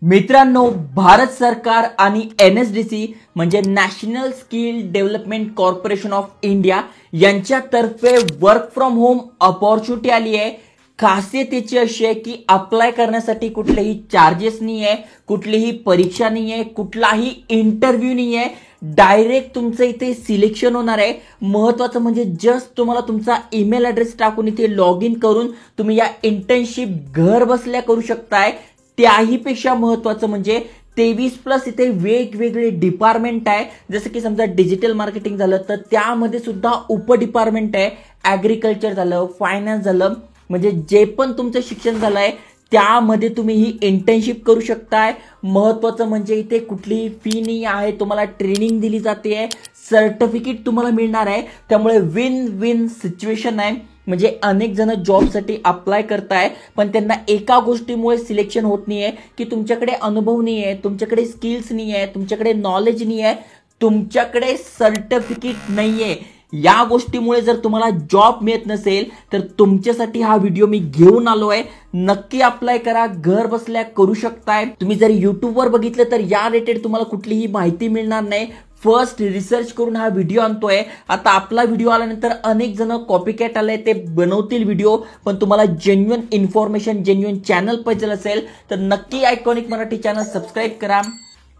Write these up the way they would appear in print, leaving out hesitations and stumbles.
मित्रांनो, भारत सरकार आणि NSDC म्हणजे national skill development corporation of India यांच्यातर्फे वर्क फ्रॉम होम अपॉर्च्युनिटी आली आहे। खासियत याची अशी आहे की अप्लाय करण्यासाठी कुठलेही चार्जेस नाही आहे, कुठलीही परीक्षा नाही आहे, कुठलाही इंटरव्ह्यू नाही आहे, डायरेक्ट तुमचं इथे सिलेक्शन होणार आहे। महत्त्वाचं म्हणजे जस्ट तुम्हाला तुमचा ईमेल ॲड्रेस टाकून इथे लॉग इन करून तुम्ही या इंटर्नशिप घर बसल्या करू शकताय। त्याही पेक्षा महत्त्वाचं म्हणजे 23+ इथे वेगवेगळे डिपार्टमेंट आहे। जसं की समजा डिजिटल मार्केटिंग झालं तर त्यामध्ये सुद्धा उप डिपार्टमेंट आहे, ॲग्रिकल्चर झालं, फायनान्स झालं, म्हणजे जे पण तुमचं शिक्षण झालंय त्यामध्ये तुम्ही ही इंटर्नशिप करू शकताय। महत्त्वाचं म्हणजे इथे कुठलीही फी नाही आहे, तुम्हाला ट्रेनिंग दिली जाते, सर्टिफिकेट तुम्हाला मिळणार आहे। त्यामुळे विन विन सिच्युएशन आहे। म्हणजे अनेक जण जॉबसाठी अप्लाय करताय पण त्यांना एका गोष्टीमुळे सिलेक्शन होत नाहीये की तुमच्याकडे अनुभव नाहीये, तुमच्याकडे स्किल्स नाहीये, तुमच्याकडे नॉलेज नाहीये, तुमच्याकडे सर्टिफिकेट नाहीये। या गोष्टीमुळे जर तुम्हाला जॉब मिळत नसेल तर तुमच्यासाठी हा व्हिडिओ मी घेऊन आलोय। नक्की अप्लाय करा, घर बसल्या करू शकताय। तुम्ही जर युट्यूबवर बघितलं तर या रिलेटेड तुम्हाला कुठलीही माहिती मिळणार नाही। फर्स्ट रिसर्च करून हा व्हिडिओ आणतोय। आता आपला व्हिडिओ आल्यानंतर अनेक जण कॉपीकॅट आले, ते बनवतील व्हिडिओ, पण तुम्हाला जेन्युइन इन्फॉर्मेशन, जेन्युइन चॅनल पाहिजे असेल तर नक्की आयकॉनिक मराठी चॅनल सबस्क्राईब करा।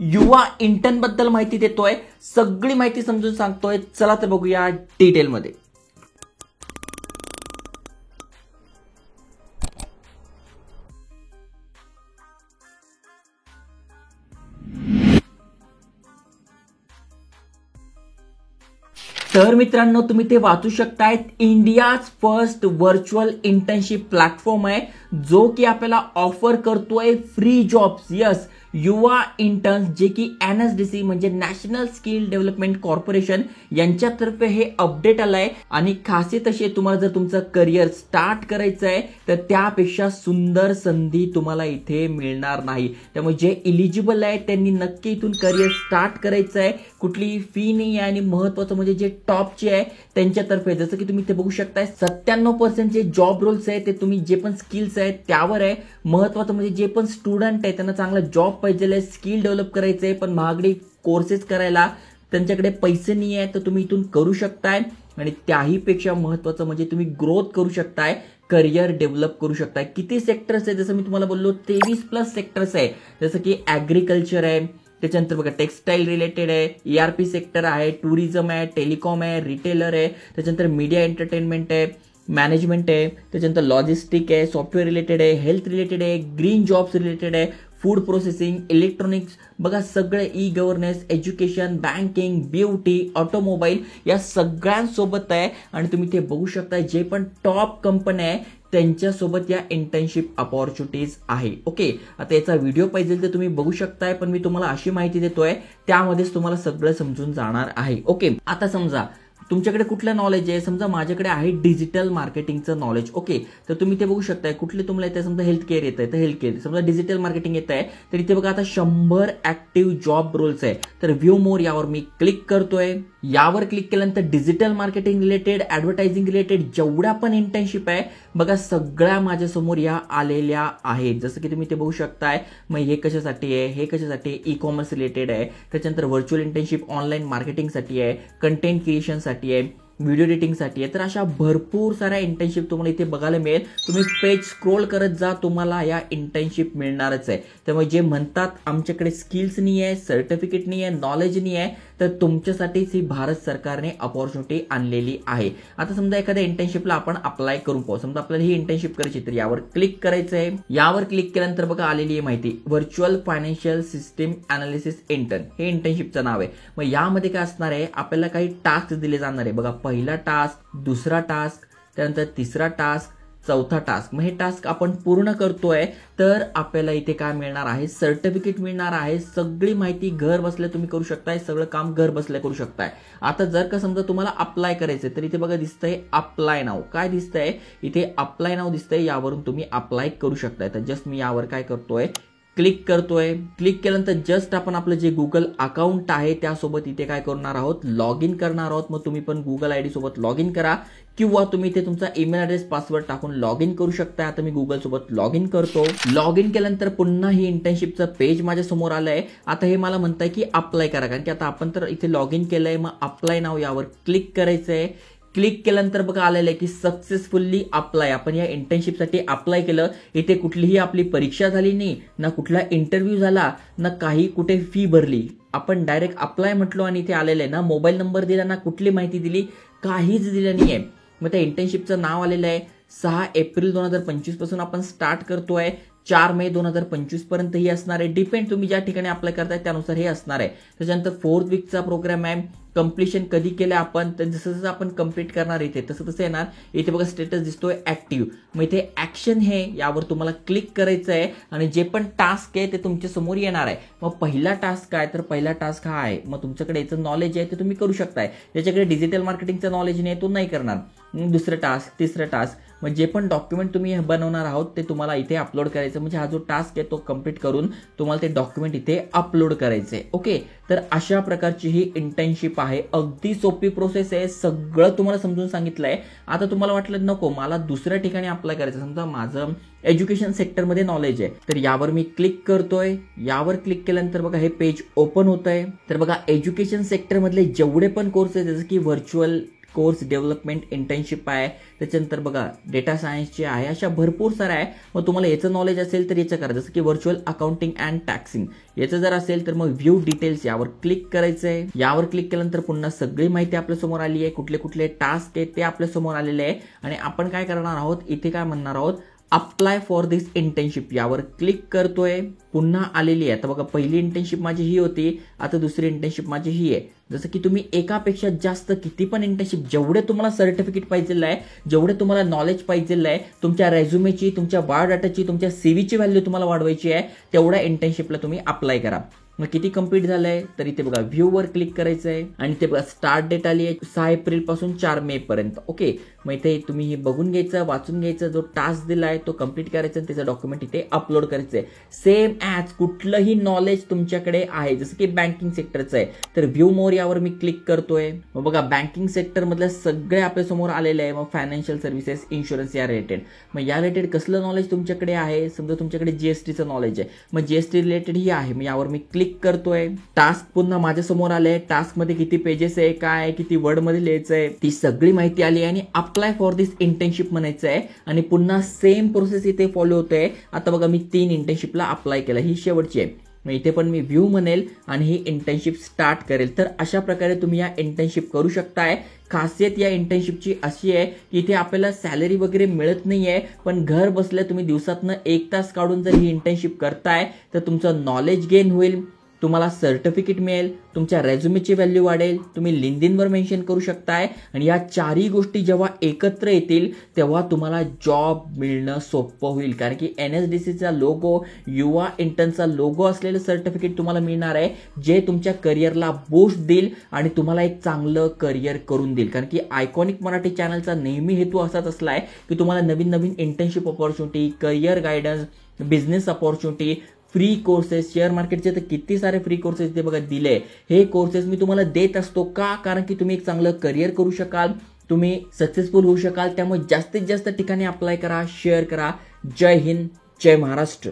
युवा इंटर्न बद्दल माहिती देतोय, सगळी माहिती समजून सांगतोय। चला तर बघूया डिटेल मध्ये। तर मित्रांनो, तुम्ही ते वाचू शकताय, India's first virtual internship platform आहे जो की आपल्याला ऑफर करतोय फ्री जॉब्स। यस, युवा इंटर्न्स, जे की NSDC म्हणजे नॅशनल स्किल डेव्हलपमेंट कॉर्पोरेशन यांच्यातर्फे हे अपडेट आलंय। आणि खासियत अशी आहे, तुम्हाला जर तुमचं करिअर स्टार्ट करायचं आहे तर त्यापेक्षा सुंदर संधी तुम्हाला इथे मिळणार नाही। त्यामुळे जे इलिजिबल आहे त्यांनी नक्की इथून करिअर स्टार्ट करायचं आहे, कुठलीही फी नाही आहे। आणि महत्त्वाचं म्हणजे जे टॉपचे आहे त्यांच्यातर्फे, जसं की तुम्ही इथे बघू शकताय, 97% जे जॉब रोल्स आहे ते तुम्ही जे पण स्किल्स आहेत त्यावर आहे। महत्त्वाचं म्हणजे जे पण स्टुडंट आहे त्यांना चांगला जॉब पाहिजे, स्किल डेव्हलप करायचंय, पण महागडी कोर्सेस करायला त्यांच्याकडे पैसे नाही आहे, तर तुम्ही इथून करू शकताय। आणि त्याही पेक्षा महत्त्वाचं म्हणजे तुम्ही ग्रोथ करू शकताय, करिअर डेव्हलप करू शकताय। किती सेक्टर्स आहे, जसं मी तुम्हाला बोललो 23+ सेक्टर्स आहे। जसं की ॲग्रिकल्चर आहे, त्याच्यानंतर बघा टेक्सटाईल रिलेटेड आहे, ERP सेक्टर आहे, टुरिझम आहे, टेलिकॉम आहे, रिटेलर आहे, त्याच्यानंतर मीडिया एंटरटेनमेंट आहे, मॅनेजमेंट आहे, त्याच्यानंतर लॉजिस्टिक आहे, सॉफ्टवेअर रिलेटेड आहे, हेल्थ रिलेटेड आहे, ग्रीन जॉब्स रिलेटेड आहे, फूड प्रोसेसिंग, इलेक्ट्रॉनिक्स, बघा सगळे, e governance, education, banking, beauty, automobile या सगळ्यांसोबत आहे। आणि तुम्ही ते बघू शकता, जे पण टॉप कंपनी आहे त्यांच्यासोबत या इंटर्नशिप अपॉर्च्युनिटीज आहे। ओके, आता याचा व्हिडिओ पाहिजे तर तुम्ही बघू शकताय, पण मी तुम्हाला अशी माहिती देतोय त्यामध्येच तुम्हाला सगळं समजून जाणार आहे। ओके, आता समजा तुमच्याकडे कुठलं नॉलेज आहे, समजा माझ्याकडे आहे डिजिटल मार्केटिंगचं नॉलेज। ओके, तर तुम्ही ते बघू शकताय, कुठले तुम्हाला येतं, समजा हेल्थ केअर येत आहे तर हेल्थ केअर, समजा डिजिटल मार्केटिंग येत आहे तर इथे बघा आता 100 ऍक्टिव्ह जॉब रोल्स आहे। तर व्ह्यू मोर यावर मी क्लिक करतोय। यावर क्लिक केल्यानंतर digital marketing related, advertising related जेवढ्या पण इंटर्नशिप आहे बघा सगळ्या माझ्यासमोर या आलेल्या आहेत। जसं की तुम्ही ते बघू शकताय, मग हे कशासाठी आहे, हे कशासाठी आहे, ई कॉमर्स रिलेटेड आहे, त्याच्यानंतर व्हर्च्युअल इंटर्नशिप ऑनलाईन मार्केटिंगसाठी आहे, कंटेंट क्रिएशनसाठी आहे, व्हिडिओ एडिटिंगसाठी आहे। तर अशा भरपूर साऱ्या इंटर्नशिप तुम्हाला इथे बघायला मिळेल। तुम्ही पेज स्क्रोल करत जा, तुम्हाला या इंटर्नशिप मिळणारच आहे। त्यामुळे जे म्हणतात आमच्याकडे स्किल्स नाही आहे, सर्टिफिकेट नाही आहे, नॉलेज नाही आहे, तर तुमच्यासाठीच ही भारत सरकारने अपॉर्च्युनिटी आणलेली आहे। आता समजा एखाद्या इंटर्नशिपला आपण अप्लाय करून पाहू, समजा आपल्याला ही इंटर्नशिप करायची तर यावर क्लिक करायचं आहे। यावर क्लिक केल्यानंतर बघा आलेली आहे माहिती, virtual financial system analysis intern, हे इंटर्नशिपचं नाव आहे। मग यामध्ये काय असणार आहे, आपल्याला काही टास्क दिले जाणार आहे। बघा पहिला टास्क, दुसरा टास्क, त्यानंतर तिसरा टास्क, चौथा टास्क। मग हे टास्क आपण पूर्ण करतोय तर आपल्याला इथे काय मिळणार आहे, सर्टिफिकेट मिळणार आहे। सगळी माहिती घर बसल्या तुम्ही करू शकताय, सगळं काम घर बसल्या करू शकताय। आता जर का समजा तुम्हाला अप्लाय करायचंय तर इथे बघा दिसतंय अप्लाय नाव, काय दिसतंय इथे, अप्लाय नाव दिसतंय, यावरून तुम्ही अप्लाय करू शकताय। तर जस्ट मी यावर काय करतोय, क्लिक करतोय. क्लिक केल्यानंतर जस्ट आपण आपलं जे गुगल अकाउंट आहे त्यासोबत इथे काय करणार आहोत, लॉग इन करणार आहोत. मग तुम्ही पण गुगल आयडी सोबत लॉग इन करा किंवा तुम्ही इथे तुमचा ईमेल ॲड्रेस पासवर्ड टाकून लॉग इन करू शकता. आता मी गुगल सोबत लॉग इन करतो. लॉग इन केल्यानंतर पुन्हा ही इंटर्नशिपचं पेज माझ्या समोर आलंय. आता हे मला म्हणताय की अप्लाय करा, कारण की आता आपण तर इथे लॉग इन केलंय. मग अप्लाय नाव यावर क्लिक करायचंय. क्लिक केल्यानंतर बघा आलेलं आहे की सक्सेसफुल्ली अप्लाय. आपण या इंटर्नशिपसाठी अप्लाय केलं. इथे कुठलीही आपली परीक्षा झाली नाही, ना कुठला इंटरव्ह्यू झाला, ना काही कुठे फी भरली. आपण डायरेक्ट अप्लाय म्हटलो आणि इथे आलेलं आहे ना, मोबाईल नंबर दिला ना, कुठली माहिती दिली, काहीच दिलं नाहीये. मग त्या इंटर्नशिपचं नाव आलेलं आहे. 6 एप्रिल 2025 पासून आपण स्टार्ट करतोय. 4 मे 2025 पर्यंत ही असणार आहे. डिपेंड तुम्ही ज्या ठिकाणी अप्लाय करताय त्यानुसार हे असणार आहे. त्याच्यानंतर 4th वीकचा प्रोग्राम आहे. कंप्लिशन कधी केलं आपण, तर जसं जसं आपण कंप्लीट करणार इथे तसं तसं येणार. इथे बघा स्टेटस दिसतोय ऍक्टिव्ह. मग इथे ऍक्शन हे यावर तुम्हाला क्लिक करायचं आहे आणि जे पण टास्क आहे ते तुमच्या समोर येणार आहे. मग पहिला टास्क काय, तर पहिला टास्क हा आहे. मग तुमच्याकडे याचं नॉलेज आहे ते तुम्ही करू शकताय. ज्याच्याकडे डिजिटल मार्केटिंगचं नॉलेज नाही तो नाही करणार. दुसरं टास्क, तिसरं टास्क, मग जे पण डॉक्युमेंट तुम्ही बनवणार आहोत ते तुम्हाला इथे अपलोड करायचं. म्हणजे हा जो टास्क आहे तो कंप्लीट करून तुम्हाला ते डॉक्युमेंट इथे अपलोड करायचे. ओके, तर अशा प्रकारची ही इंटर्नशिप आहे. अगदी सोपी प्रोसेस आहे. सगळं तुम्हाला समजून सांगितलंय. आता तुम्हाला वाटलं नको मला दुसऱ्या ठिकाणी अप्लाय करायचं, समजा माझं एज्युकेशन सेक्टरमध्ये नॉलेज आहे, तर यावर मी क्लिक करतोय. यावर क्लिक केल्यानंतर बघा हे पेज ओपन होत आहे. तर बघा एज्युकेशन सेक्टरमधले जेवढे पण कोर्स आहेत, जसं की व्हर्च्युअल कोर्स डेव्हलपमेंट इंटर्नशिप आहे, त्याच्यानंतर बघा डेटा सायन्सची आहे, अशा भरपूर साऱ्या आहे. मग तुम्हाला याचं नॉलेज असेल तर याचं करा. जसं की व्हर्च्युअल अकाउंटिंग अँड टॅक्सिंग याचं जर असेल तर मग व्ह्यू डिटेल्स यावर क्लिक करायचं आहे. यावर क्लिक केल्यानंतर पुन्हा सगळी माहिती आपल्या समोर आली आहे. कुठले कुठले टास्क आहेत ते आपल्या समोर आलेले आहे. आणि आपण काय करणार आहोत, इथे काय म्हणणार आहोत, अप्लाय फॉर दिस इंटर्नशिप यावर क्लिक करतोय. पुन्हा आलेली आहे. आता बघा पहिली इंटर्नशिप माझी ही होती, आता दुसरी इंटर्नशिप माझी ही आहे. जसं की तुम्ही एकापेक्षा जास्त किती पण इंटर्नशिप, जेवढे तुम्हाला सर्टिफिकेट पाहिजे आहे, जेवढे तुम्हाला नॉलेज पाहिजे आहे, तुमच्या रेझ्युमेची, तुमच्या बायोडाटाची, तुमच्या सीव्हीची व्हॅल्यू तुम्हाला वाढवायची आहे, तेवढ्या इंटर्नशिपला तुम्ही अप्लाय करा. मग किती कंप्लीट झालंय, तर इथे बघा व्ह्यूवर क्लिक करायचं आहे आणि ते बघा स्टार्ट डेट आली आहे 6 एप्रिल पासून 4 मे पर्यंत. ओके, मग इथे तुम्ही हे बघून घ्यायचं, वाचून घ्यायचं, जो टास्क दिलाय तो कंप्लीट करायचा आणि त्याचं डॉक्युमेंट इथे अपलोड करायचं आहे. सेम ॲज कुठलंही नॉलेज तुमच्याकडे आहे, जसं की बँकिंग सेक्टरचं आहे, तर व्ह्यू मोर यावर मी क्लिक करतोय. मग बघा बँकिंग सेक्टर मधल्या सगळे आपल्या समोर आलेले आहे. मग फायनान्शियल सर्व्हिसेस, इन्शुरन्स या रिलेटेड. मग या रिलेटेड कसलं नॉलेज तुमच्याकडे आहे, समजा तुमच्याकडे जीएसटीचं नॉलेज आहे, मग जीएसटी रिलेटेड ही आहे. मग यावर मी क्लिक करतोय. टास्क पुन्हा माझ्या समोर आले. टास्क मध्ये किती पेजेस आहे, काय आहे, किती वर्ड मध्ये लिहायचं आहे, ती सगळी माहिती आली आणि अप्लाय फॉर दिस इंटर्नशिप म्हणायचं आहे. आणि पुन्हा सेम प्रोसेस इथे फॉलो होते. आता बघा मी 3 इंटर्नशिपला अप्लाय केला, ही शेवटची आहे. मग इथे पण मी व्ह्यू म्हणेल आणि ही इंटर्नशिप स्टार्ट करेल. तर अशा प्रकारे तुम्ही या इंटर्नशिप करू शकताय. खासियत या इंटर्नशिपची अशी आहे की इथे आपल्याला सॅलरी वगैरे मिळत नाहीये, पण घर बसल्या तुम्ही दिवसातनं 1 तास काढून जर ही इंटर्नशिप करताय तर तुमचं नॉलेज गेन होईल, तुम्हाला सर्टिफिकेट मिळेल, तुमच्या रेझ्युमेची व्हॅल्यू वाढेल, तुम्ही लिंक्डइनवर मेन्शन करू शकताय. आणि या 4ही गोष्टी जेव्हा एकत्र येतील तेव्हा तुम्हाला जॉब मिळणं सोपं होईल. कारण की NSDCचा लोगो, युवा इंटर्नचा लोगो असलेलं सर्टिफिकेट तुम्हाला मिळणार आहे, जे तुमच्या करिअरला बूस्ट देईल आणि तुम्हाला एक चांगलं करिअर करून देईल. कारण की आयकॉनिक मराठी चॅनलचा नेहमी हेतू असाच असला आहे की तुम्हाला नवीन नवीन internship opportunity, career guidance, business opportunity, free courses, share मार्केटचे तर किती सारे फ्री कोर्सेस ते बघा दिले. हे कोर्सेस मी तुम्हाला देत असतो का, कारण की तुम्ही एक चांगलं करिअर करू शकाल, तुम्ही सक्सेसफुल होऊ शकाल. त्यामुळे जास्तीत जास्त ठिकाणी अप्लाय करा, शेअर करा. जय हिंद, जय महाराष्ट्र.